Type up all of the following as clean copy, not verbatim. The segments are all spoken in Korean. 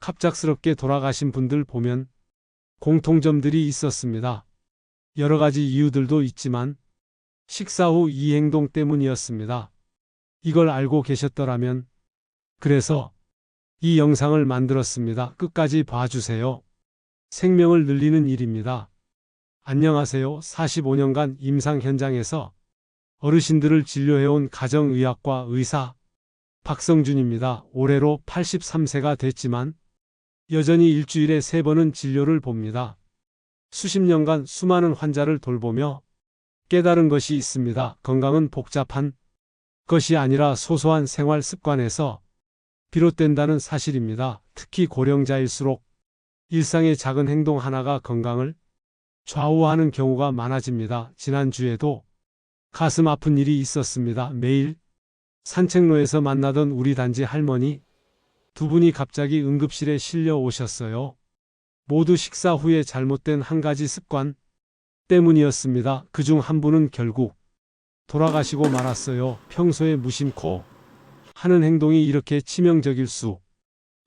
갑작스럽게 돌아가신 분들 보면 공통점들이 있었습니다. 여러 가지 이유들도 있지만 식사 후 이 행동 때문이었습니다. 이걸 알고 계셨더라면 그래서 이 영상을 만들었습니다. 끝까지 봐주세요. 생명을 늘리는 일입니다. 안녕하세요. 45년간 임상 현장에서 어르신들을 진료해온 가정의학과 의사 박성준입니다. 올해로 83세가 됐지만 여전히 일주일에 3번은 진료를 봅니다. 수십 년간 수많은 환자를 돌보며 깨달은 것이 있습니다. 건강은 복잡한 것이 아니라 소소한 생활 습관에서 비롯된다는 사실입니다. 특히 고령자일수록 일상의 작은 행동 하나가 건강을 좌우하는 경우가 많아집니다. 지난주에도 가슴 아픈 일이 있었습니다. 매일 산책로에서 만나던 우리 단지 할머니 두 분이 갑자기 응급실에 실려 오셨어요. 모두 식사 후에 잘못된 한 가지 습관 때문이었습니다. 그중 한 분은 결국 돌아가시고 말았어요. 평소에 무심코 하는 행동이 이렇게 치명적일 수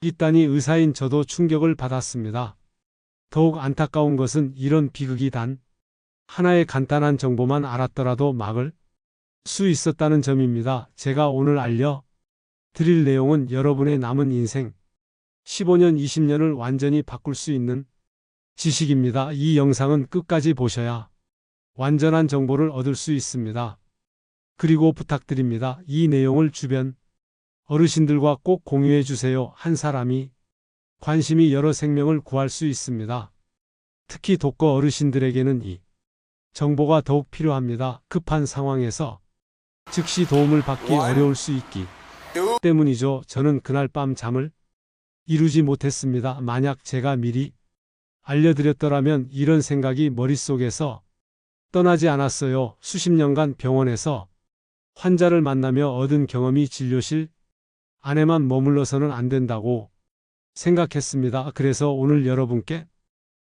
있다니 의사인 저도 충격을 받았습니다. 더욱 안타까운 것은 이런 비극이 단 하나의 간단한 정보만 알았더라도 막을 수 있었다는 점입니다. 제가 오늘 알려드릴 내용은 여러분의 남은 인생 15년, 20년을 완전히 바꿀 수 있는 지식입니다. 이 영상은 끝까지 보셔야 완전한 정보를 얻을 수 있습니다. 그리고 부탁드립니다. 이 내용을 주변 어르신들과 꼭 공유해 주세요. 한 사람이 관심이 여러 생명을 구할 수 있습니다. 특히 독거 어르신들에게는 이 정보가 더욱 필요합니다. 급한 상황에서 즉시 도움을 받기 어려울 수 있기 때문이죠. 저는 그날 밤 잠을 이루지 못했습니다. 만약 제가 미리 알려드렸더라면 이런 생각이 머릿속에서 떠나지 않았어요. 수십 년간 병원에서 환자를 만나며 얻은 경험이 진료실 안에만 머물러서는 안 된다고 생각했습니다. 그래서 오늘 여러분께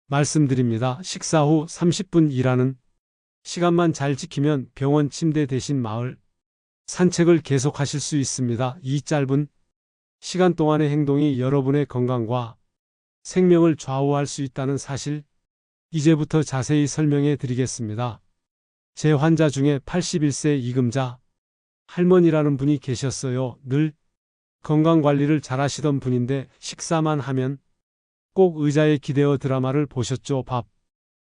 말씀드립니다. 식사 후 30분 일하는 시간만 잘 지키면 병원 침대 대신 마을 산책을 계속하실 수 있습니다. 이 짧은 시간 동안의 행동이 여러분의 건강과 생명을 좌우할 수 있다는 사실, 이제부터 자세히 설명해 드리겠습니다. 제 환자 중에 81세 이금자 할머니라는 분이 계셨어요. 늘 건강관리를 잘하시던 분인데 식사만 하면 꼭 의자에 기대어 드라마를 보셨죠. 밥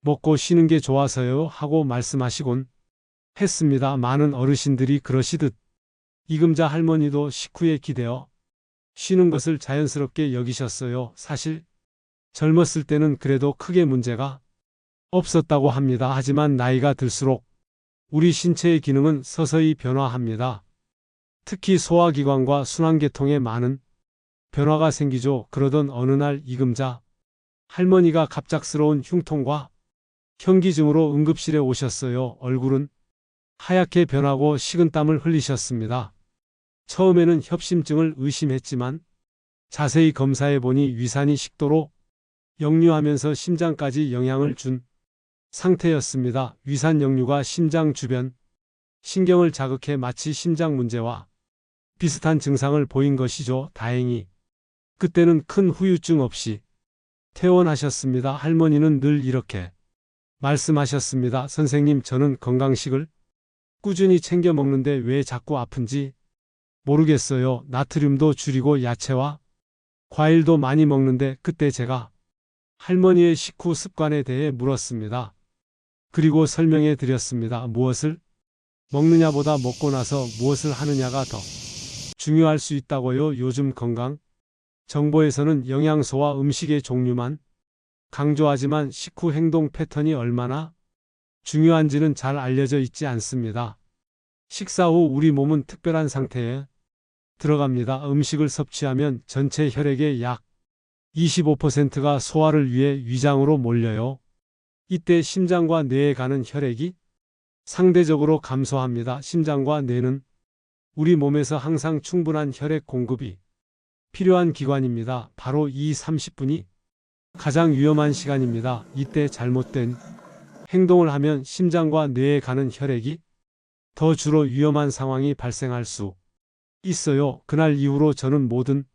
먹고 쉬는 게 좋아서요 하고 말씀하시곤 했습니다. 많은 어르신들이 그러시듯 이금자 할머니도 식후에 기대어 쉬는 것을 자연스럽게 여기셨어요. 사실 젊었을 때는 그래도 크게 문제가 없었다고 합니다. 하지만 나이가 들수록 우리 신체의 기능은 서서히 변화합니다. 특히 소화기관과 순환계통에 많은 변화가 생기죠. 그러던 어느 날 이금자 할머니가 갑작스러운 흉통과 현기증으로 응급실에 오셨어요. 얼굴은 하얗게 변하고 식은땀을 흘리셨습니다. 처음에는 협심증을 의심했지만 자세히 검사해보니 위산이 식도로 역류하면서 심장까지 영향을 준 상태였습니다. 위산 역류가 심장 주변 신경을 자극해 마치 심장 문제와 비슷한 증상을 보인 것이죠. 다행히 그때는 큰 후유증 없이 퇴원하셨습니다. 할머니는 늘 이렇게 말씀하셨습니다. 선생님, 저는 건강식을 꾸준히 챙겨 먹는데 왜 자꾸 아픈지 모르겠어요. 나트륨도 줄이고 야채와 과일도 많이 먹는데. 그때 제가 할머니의 식후 습관에 대해 물었습니다. 그리고 설명해 드렸습니다. 무엇을 먹느냐보다 먹고 나서 무엇을 하느냐가 더 중요할 수 있다고요. 요즘 건강 정보에서는 영양소와 음식의 종류만 강조하지만 식후 행동 패턴이 얼마나 중요한지는 잘 알려져 있지 않습니다. 식사 후 우리 몸은 특별한 상태에 들어갑니다. 음식을 섭취하면 전체 혈액의 약 25%가 소화를 위해 위장으로 몰려요. 이때 심장과 뇌에 가는 혈액이 상대적으로 감소합니다. 심장과 뇌는 우리 몸에서 항상 충분한 혈액 공급이 필요한 기관입니다. 바로 이 30분이 가장 위험한 시간입니다. 이때 잘못된 행동을 하면 심장과 뇌에 가는 혈액이 더 주로 위험한 상황이 발생할 수 있어요. 그날 이후로 저는 모든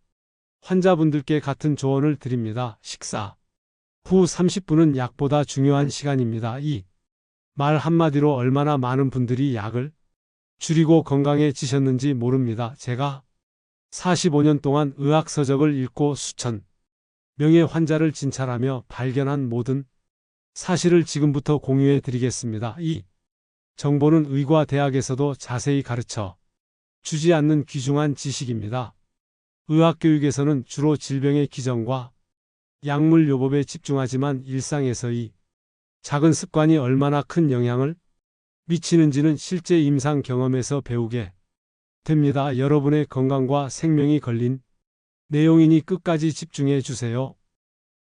환자분들께 같은 조언을 드립니다. 식사 후 30분은 약보다 중요한 시간입니다. 이 말 한마디로 얼마나 많은 분들이 약을 줄이고 건강해지셨는지 모릅니다. 제가 45년 동안 의학 서적을 읽고 수천 명의 환자를 진찰하며 발견한 모든 사실을 지금부터 공유해 드리겠습니다. 이 정보는 의과대학에서도 자세히 가르쳐 주지 않는 귀중한 지식입니다. 의학교육에서는 주로 질병의 기전과 약물요법에 집중하지만 일상에서의 작은 습관이 얼마나 큰 영향을 미치는지는 실제 임상 경험에서 배우게 됩니다. 여러분의 건강과 생명이 걸린 내용이니 끝까지 집중해 주세요.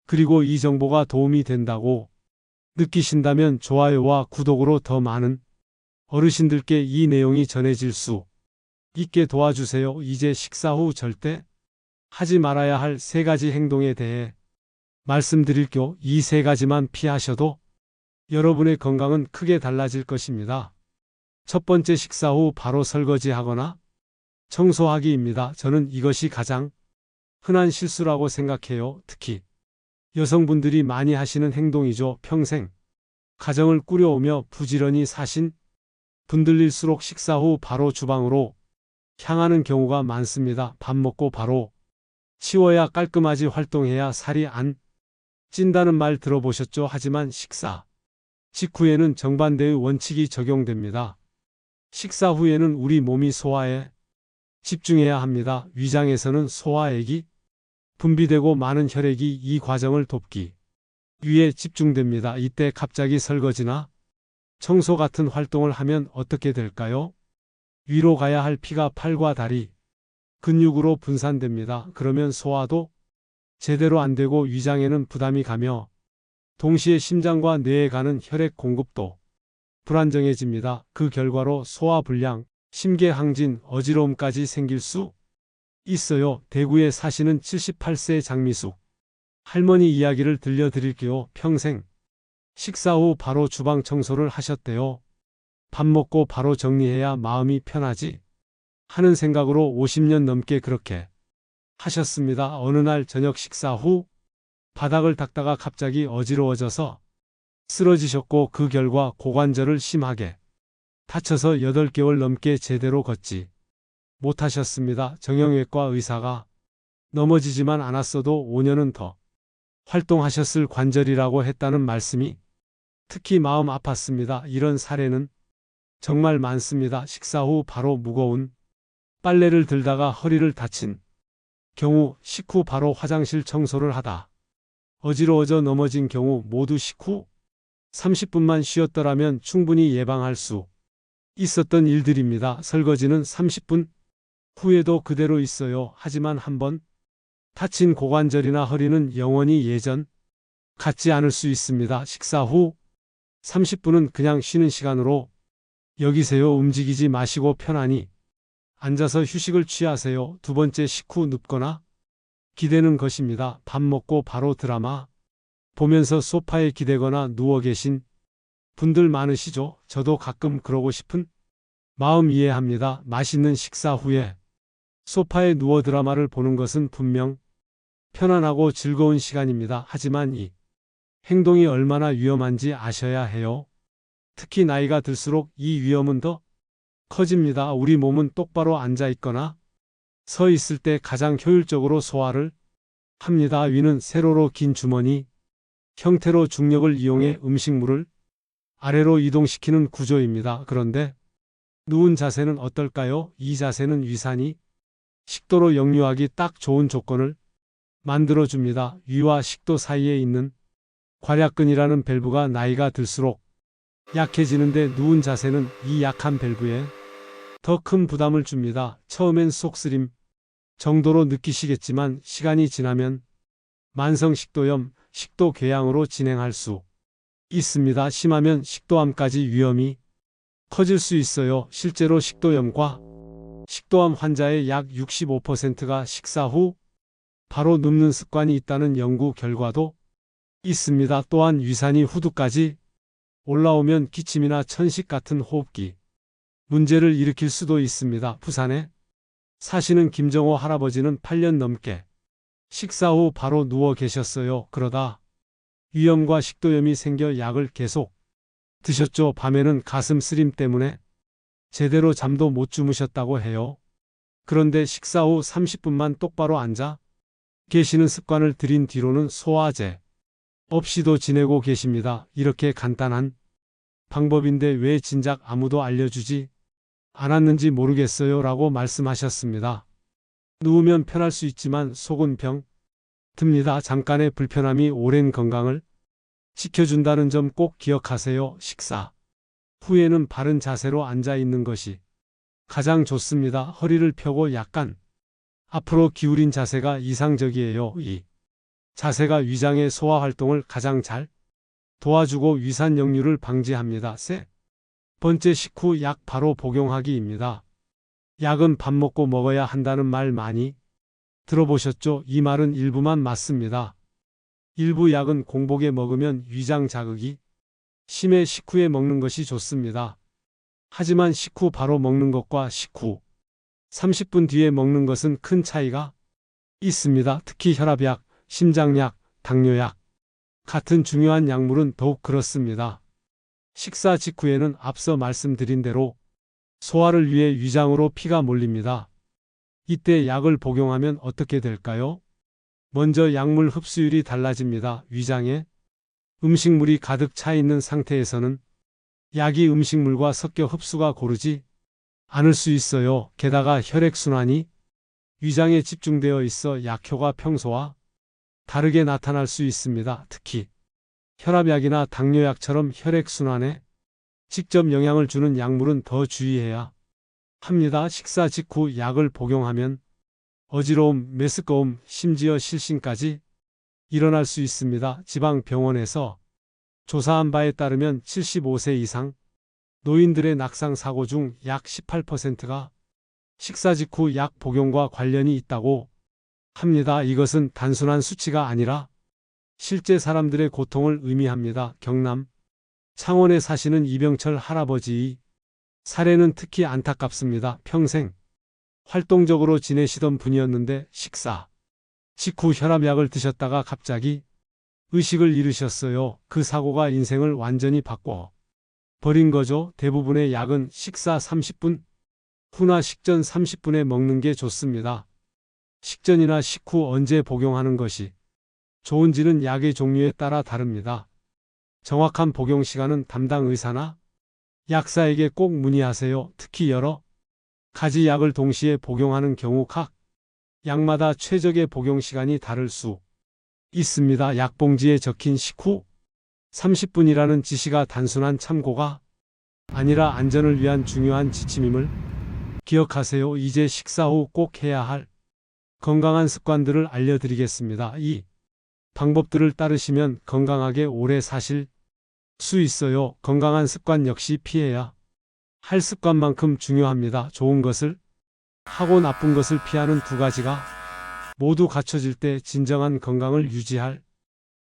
그리고 이 정보가 도움이 된다고 느끼신다면 좋아요와 구독으로 더 많은 어르신들께 이 내용이 전해질 수 있게 도와주세요. 이제 식사 후 절대 하지 말아야 할 3가지 행동에 대해 말씀드릴게요. 이 3가지만 피하셔도 여러분의 건강은 크게 달라질 것입니다. 첫 번째, 식사 후 바로 설거지하거나 청소하기입니다. 저는 이것이 가장 흔한 실수라고 생각해요. 특히 여성분들이 많이 하시는 행동이죠. 평생 가정을 꾸려오며 부지런히 사신 분들일수록 식사 후 바로 주방으로 향하는 경우가 많습니다. 밥 먹고 바로 치워야 깔끔하지 활동해야 살이 안 찐다는 말 들어보셨죠? 하지만 식사 직후에는 정반대의 원칙이 적용됩니다. 식사 후에는 우리 몸이 소화에 집중해야 합니다. 위장에서는 소화액이 분비되고 많은 혈액이 이 과정을 돕기 위해 집중됩니다. 이때 갑자기 설거지나 청소 같은 활동을 하면 어떻게 될까요? 위로 가야 할 피가 팔과 다리, 근육으로 분산됩니다. 그러면 소화도 제대로 안 되고 위장에는 부담이 가며 동시에 심장과 뇌에 가는 혈액 공급도 불안정해집니다. 그 결과로 소화불량, 심계항진, 어지러움까지 생길 수 있어요. 대구에 사시는 78세 장미숙 할머니 이야기를 들려드릴게요. 평생 식사 후 바로 주방 청소를 하셨대요. 밥 먹고 바로 정리해야 마음이 편하지 하는 생각으로 50년 넘게 그렇게 하셨습니다. 어느 날 저녁 식사 후 바닥을 닦다가 갑자기 어지러워져서 쓰러지셨고 그 결과 고관절을 심하게 다쳐서 8개월 넘게 제대로 걷지 못하셨습니다. 정형외과 의사가 넘어지지만 않았어도 5년은 더 활동하셨을 관절이라고 했다는 말씀이 특히 마음 아팠습니다. 이런 사례는 정말 많습니다. 식사 후 바로 무거운 빨래를 들다가 허리를 다친 경우, 식후 바로 화장실 청소를 하다 어지러워져 넘어진 경우 모두 식후 30분만 쉬었더라면 충분히 예방할 수 있었던 일들입니다. 설거지는 30분 후에도 그대로 있어요. 하지만 한번 다친 고관절이나 허리는 영원히 예전 같지 않을 수 있습니다. 식사 후 30분은 그냥 쉬는 시간으로 여기세요. 움직이지 마시고 편안히 앉아서 휴식을 취하세요. 두 번째, 식후 눕거나 기대는 것입니다. 밥 먹고 바로 드라마 보면서 소파에 기대거나 누워 계신 분들 많으시죠? 저도 가끔 그러고 싶은 마음 이해합니다. 맛있는 식사 후에 소파에 누워 드라마를 보는 것은 분명 편안하고 즐거운 시간입니다. 하지만 이 행동이 얼마나 위험한지 아셔야 해요. 특히 나이가 들수록 이 위험은 더 커집니다. 우리 몸은 똑바로 앉아 있거나 서 있을 때 가장 효율적으로 소화를 합니다. 위는 세로로 긴 주머니 형태로 중력을 이용해 음식물을 아래로 이동시키는 구조입니다. 그런데 누운 자세는 어떨까요? 이 자세는 위산이 식도로 역류하기 딱 좋은 조건을 만들어줍니다. 위와 식도 사이에 있는 괄약근이라는 밸브가 나이가 들수록 약해지는데 누운 자세는 이 약한 밸브에 더 큰 부담을 줍니다. 처음엔 속쓰림 정도로 느끼시겠지만 시간이 지나면 만성 식도염, 식도궤양으로 진행할 수 있습니다. 심하면 식도암까지 위험이 커질 수 있어요. 실제로 식도염과 식도암 환자의 약 65%가 식사 후 바로 눕는 습관이 있다는 연구 결과도 있습니다. 또한 위산이 후두까지 올라오면 기침이나 천식 같은 호흡기 문제를 일으킬 수도 있습니다. 부산에 사시는 김정호 할아버지는 8년 넘게 식사 후 바로 누워 계셨어요. 그러다 위염과 식도염이 생겨 약을 계속 드셨죠. 밤에는 가슴 쓰림 때문에 제대로 잠도 못 주무셨다고 해요. 그런데 식사 후 30분만 똑바로 앉아 계시는 습관을 들인 뒤로는 소화제 없이도 지내고 계십니다. 이렇게 간단한 방법인데 왜 진작 아무도 알려주지 않았는지 모르겠어요. 라고 말씀하셨습니다. 누우면 편할 수 있지만 속은 병 듭니다. 잠깐의 불편함이 오랜 건강을 지켜준다는 점 꼭 기억하세요. 식사 후에는 바른 자세로 앉아 있는 것이 가장 좋습니다. 허리를 펴고 약간 앞으로 기울인 자세가 이상적이에요. 이 자세가 위장의 소화 활동을 가장 잘 도와주고 위산 역류를 방지합니다. 세 번째, 식후 약 바로 복용하기입니다. 약은 밥 먹고 먹어야 한다는 말 많이 들어보셨죠? 이 말은 일부만 맞습니다. 일부 약은 공복에 먹으면 위장 자극이 심해 식후에 먹는 것이 좋습니다. 하지만 식후 바로 먹는 것과 식후 30분 뒤에 먹는 것은 큰 차이가 있습니다. 특히 혈압약, 심장약, 당뇨약 같은 중요한 약물은 더욱 그렇습니다. 식사 직후에는 앞서 말씀드린 대로 소화를 위해 위장으로 피가 몰립니다. 이때 약을 복용하면 어떻게 될까요? 먼저 약물 흡수율이 달라집니다. 위장에 음식물이 가득 차 있는 상태에서는 약이 음식물과 섞여 흡수가 고르지 않을 수 있어요. 게다가 혈액순환이 위장에 집중되어 있어 약효가 평소와 다르게 나타날 수 있습니다. 특히 혈압약이나 당뇨약처럼 혈액순환에 직접 영향을 주는 약물은 더 주의해야 합니다. 식사 직후 약을 복용하면 어지러움, 메스꺼움, 심지어 실신까지 일어날 수 있습니다. 지방병원에서 조사한 바에 따르면 75세 이상 노인들의 낙상 사고 중 약 18%가 식사 직후 약 복용과 관련이 있다고 합니다. 이것은 단순한 수치가 아니라 실제 사람들의 고통을 의미합니다. 경남 창원에 사시는 이병철 할아버지의 사례는 특히 안타깝습니다. 평생 활동적으로 지내시던 분이었는데 식사 직후 혈압약을 드셨다가 갑자기 의식을 잃으셨어요. 그 사고가 인생을 완전히 바꿔 버린 거죠. 대부분의 약은 식사 30분 후나 식전 30분에 먹는 게 좋습니다. 식전이나 식후 언제 복용하는 것이 좋은지는 약의 종류에 따라 다릅니다. 정확한 복용 시간은 담당 의사나 약사에게 꼭 문의하세요. 특히 여러 가지 약을 동시에 복용하는 경우 각 약마다 최적의 복용 시간이 다를 수 있습니다. 약봉지에 적힌 식후 30분이라는 지시가 단순한 참고가 아니라 안전을 위한 중요한 지침임을 기억하세요. 이제 식사 후 꼭 해야 할 건강한 습관들을 알려드리겠습니다. 이 방법들을 따르시면 건강하게 오래 사실 수 있어요. 건강한 습관 역시 피해야 할 습관만큼 중요합니다. 좋은 것을 하고 나쁜 것을 피하는 두 가지가 모두 갖춰질 때 진정한 건강을 유지할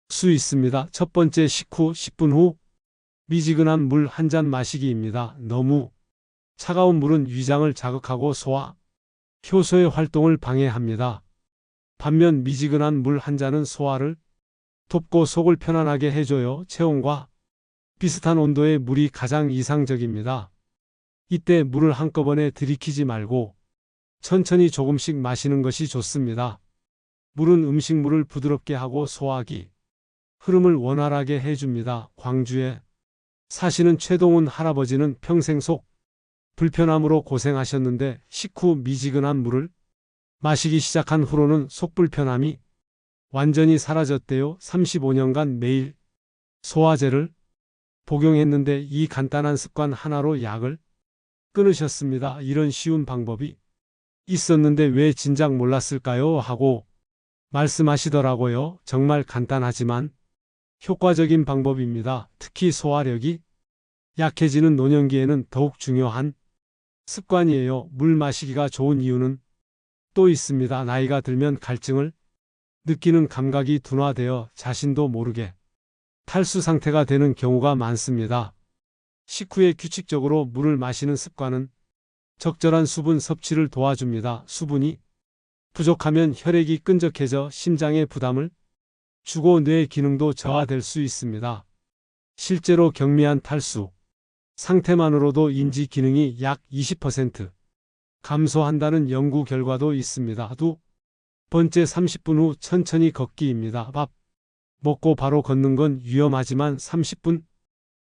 수 있습니다. 첫 번째, 식후 10분 후 미지근한 물 한 잔 마시기입니다. 너무 차가운 물은 위장을 자극하고 소화 효소의 활동을 방해합니다. 반면 미지근한 물 한 잔은 소화를 돕고 속을 편안하게 해줘요. 체온과 비슷한 온도의 물이 가장 이상적입니다. 이때 물을 한꺼번에 들이키지 말고 천천히 조금씩 마시는 것이 좋습니다. 물은 음식물을 부드럽게 하고 소화기 흐름을 원활하게 해줍니다. 광주에 사시는 최동훈 할아버지는 평생 속 불편함으로 고생하셨는데 식후 미지근한 물을 마시기 시작한 후로는 속 불편함이 완전히 사라졌대요. 35년간 매일 소화제를 복용했는데 이 간단한 습관 하나로 약을 끊으셨습니다. 이런 쉬운 방법이 있었는데 왜 진작 몰랐을까요? 하고 말씀하시더라고요. 정말 간단하지만 효과적인 방법입니다. 특히 소화력이 약해지는 노년기에는 더욱 중요한 습관이에요. 물 마시기가 좋은 이유는 또 있습니다. 나이가 들면 갈증을 느끼는 감각이 둔화되어 자신도 모르게 탈수 상태가 되는 경우가 많습니다. 식후에 규칙적으로 물을 마시는 습관은 적절한 수분 섭취를 도와줍니다. 수분이 부족하면 혈액이 끈적해져 심장에 부담을 주고 뇌 기능도 저하될 수 있습니다. 실제로 경미한 탈수 상태만으로도 인지 기능이 약 20% 감소한다는 연구 결과도 있습니다. 두 번째, 30분 후 천천히 걷기입니다. 밥 먹고 바로 걷는 건 위험하지만 30분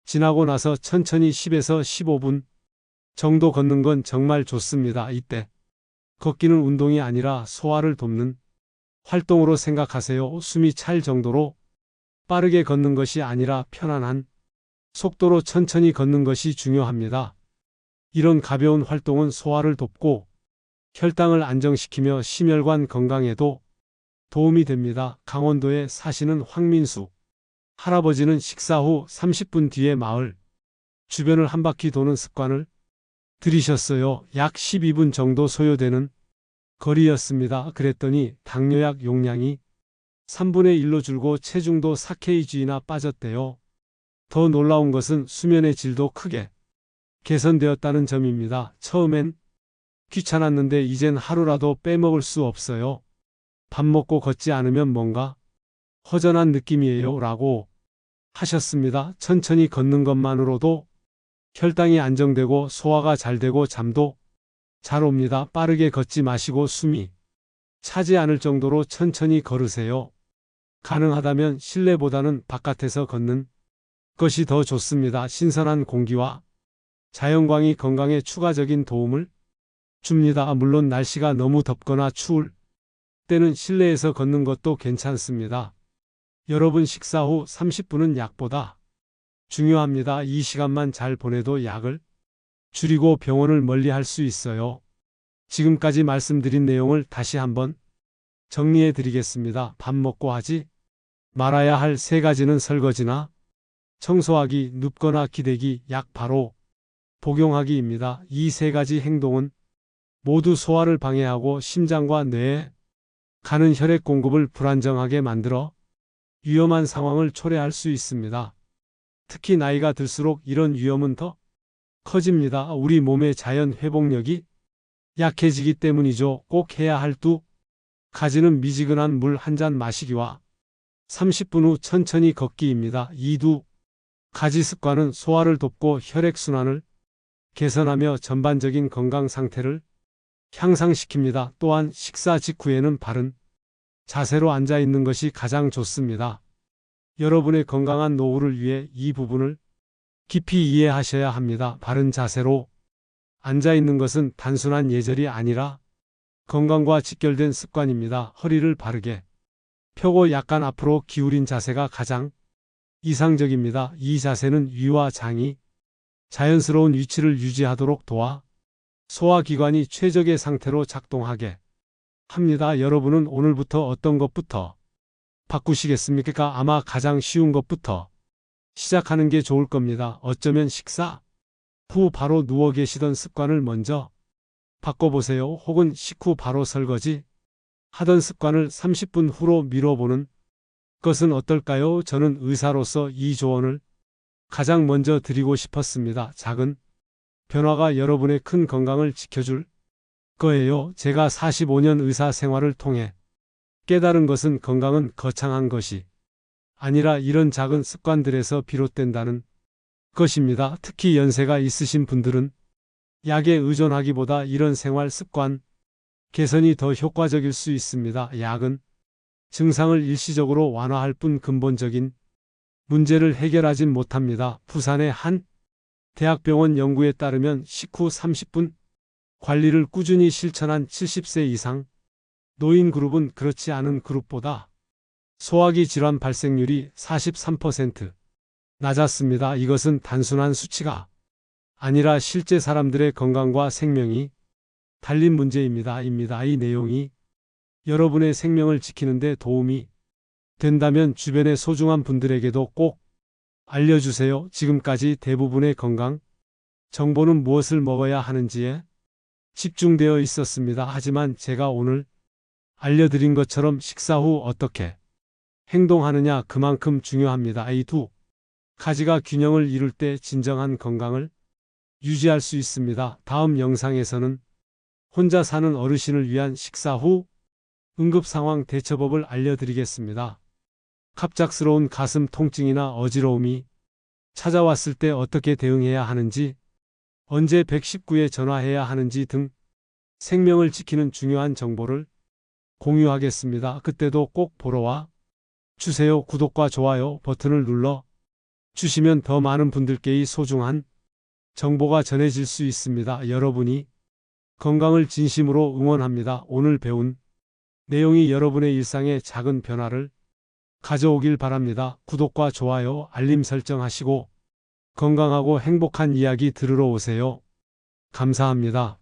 지나고 나서 천천히 10에서 15분 정도 걷는 건 정말 좋습니다. 이때 걷기는 운동이 아니라 소화를 돕는 활동으로 생각하세요. 숨이 찰 정도로 빠르게 걷는 것이 아니라 편안한 속도로 천천히 걷는 것이 중요합니다. 이런 가벼운 활동은 소화를 돕고 혈당을 안정시키며 심혈관 건강에도 도움이 됩니다. 강원도에 사시는 황민수 할아버지는 식사 후 30분 뒤에 마을 주변을 한 바퀴 도는 습관을 들이셨어요. 약 12분 정도 소요되는 거리였습니다. 그랬더니 당뇨약 용량이 3분의 1로 줄고 체중도 4kg나 빠졌대요. 더 놀라운 것은 수면의 질도 크게 개선되었다는 점입니다. 처음엔 귀찮았는데 이젠 하루라도 빼먹을 수 없어요. 밥 먹고 걷지 않으면 뭔가 허전한 느낌이에요. 라고 하셨습니다. 천천히 걷는 것만으로도 혈당이 안정되고 소화가 잘 되고 잠도 잘 옵니다. 빠르게 걷지 마시고 숨이 차지 않을 정도로 천천히 걸으세요. 가능하다면 실내보다는 바깥에서 걷는 것이 더 좋습니다. 신선한 공기와 자연광이 건강에 추가적인 도움을 줍니다. 물론 날씨가 너무 덥거나 추울 때는 실내에서 걷는 것도 괜찮습니다. 여러분, 식사 후 30분은 약보다 중요합니다. 이 시간만 잘 보내도 약을 줄이고 병원을 멀리할 수 있어요. 지금까지 말씀드린 내용을 다시 한번 정리해 드리겠습니다. 밥 먹고 하지 말아야 할 3가지는 설거지나 청소하기, 눕거나 기대기, 약 바로 복용하기입니다. 이 3가지 행동은 모두 소화를 방해하고 심장과 뇌에 가는 혈액 공급을 불안정하게 만들어 위험한 상황을 초래할 수 있습니다. 특히 나이가 들수록 이런 위험은 더 커집니다. 우리 몸의 자연 회복력이 약해지기 때문이죠. 꼭 해야 할 2가지는 미지근한 물 한 잔 마시기와 30분 후 천천히 걷기입니다. 이 2가지 습관은 소화를 돕고 혈액순환을 개선하며 전반적인 건강 상태를 향상시킵니다. 또한 식사 직후에는 바른 자세로 앉아 있는 것이 가장 좋습니다. 여러분의 건강한 노후를 위해 이 부분을 깊이 이해하셔야 합니다. 바른 자세로 앉아 있는 것은 단순한 예절이 아니라 건강과 직결된 습관입니다. 허리를 바르게 펴고 약간 앞으로 기울인 자세가 가장 이상적입니다. 이 자세는 위와 장이 자연스러운 위치를 유지하도록 도와 소화기관이 최적의 상태로 작동하게 합니다. 여러분은 오늘부터 어떤 것부터 바꾸시겠습니까? 아마 가장 쉬운 것부터 시작하는 게 좋을 겁니다. 어쩌면 식사 후 바로 누워 계시던 습관을 먼저 바꿔보세요. 혹은 식후 바로 설거지 하던 습관을 30분 후로 미뤄보는 것은 어떨까요? 저는 의사로서 이 조언을 가장 먼저 드리고 싶었습니다. 작은 변화가 여러분의 큰 건강을 지켜줄 거예요. 제가 45년 의사 생활을 통해 깨달은 것은 건강은 거창한 것이 아니라 이런 작은 습관들에서 비롯된다는 것입니다. 특히 연세가 있으신 분들은 약에 의존하기보다 이런 생활 습관 개선이 더 효과적일 수 있습니다. 약은 증상을 일시적으로 완화할 뿐 근본적인 문제를 해결하진 못합니다. 부산의 한 대학병원 연구에 따르면 식후 30분 관리를 꾸준히 실천한 70세 이상 노인 그룹은 그렇지 않은 그룹보다 소화기 질환 발생률이 43% 낮았습니다. 이것은 단순한 수치가 아니라 실제 사람들의 건강과 생명이 달린 문제입니다. 이 내용이 여러분의 생명을 지키는 데 도움이 된다면 주변의 소중한 분들에게도 꼭 알려주세요. 지금까지 대부분의 건강 정보는 무엇을 먹어야 하는지에 집중되어 있었습니다. 하지만 제가 오늘 알려드린 것처럼 식사 후 어떻게 행동하느냐 그만큼 중요합니다. 이 2가지가 균형을 이룰 때 진정한 건강을 유지할 수 있습니다. 다음 영상에서는 혼자 사는 어르신을 위한 식사 후 응급상황 대처법을 알려드리겠습니다. 갑작스러운 가슴 통증이나 어지러움이 찾아왔을 때 어떻게 대응해야 하는지, 언제 119에 전화해야 하는지 등 생명을 지키는 중요한 정보를 공유하겠습니다. 그때도 꼭 보러 와 주세요. 구독과 좋아요 버튼을 눌러 주시면 더 많은 분들께 이 소중한 정보가 전해질 수 있습니다. 여러분이 건강을 진심으로 응원합니다. 오늘 배운 내용이 여러분의 일상에 작은 변화를 가져오길 바랍니다. 구독과 좋아요, 알림 설정하시고 건강하고 행복한 이야기 들으러 오세요. 감사합니다.